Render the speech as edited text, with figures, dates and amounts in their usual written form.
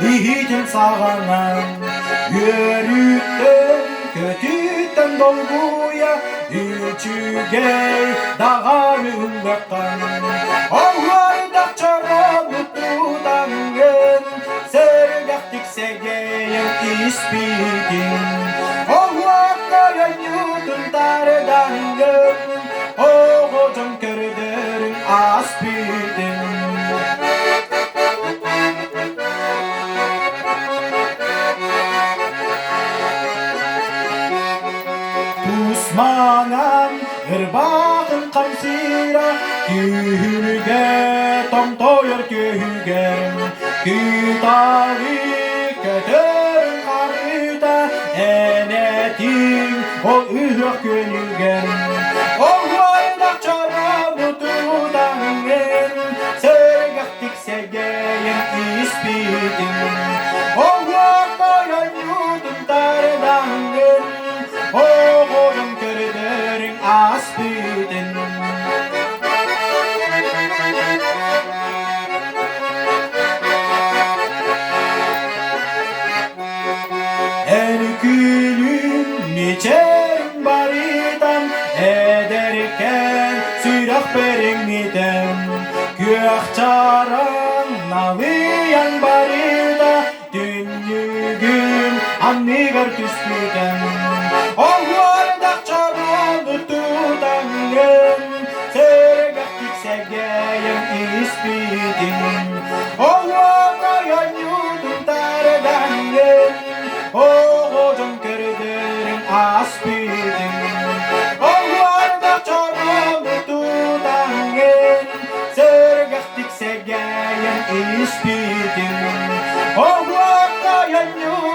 Yiğitin sağanan yürüttüm kötüten dolguya üçüge dağanın bakkan Oğlaydak çarabı tutanın sergahtik segeyen ispitin Oğlakkayan yutun tardanın Oğucun kördürün aspitin Usmanan ırbağın kamsira Kühülge tom toyur kühülgen Kütavi kötürün karıta Enetin o ühlük gönülgen Oğlaydak çarabı tutanın Sergahtik segeyen ispitin Oğlakkayan yutun tardanın Oğlum kördürün aspitin En külün niçen baritan Ederken sürak beringiden Kök çaran naviyan barita Dünyügün annigar küslüden Oğlardak çarabı tutanın Sergahtik segeyen ispitin Oğlakayan yutun tardanın Oğucun kördürün aspitin Oğlardak çarabı tutanın Sergahtik segeyen ispitin Oğlakayan yutun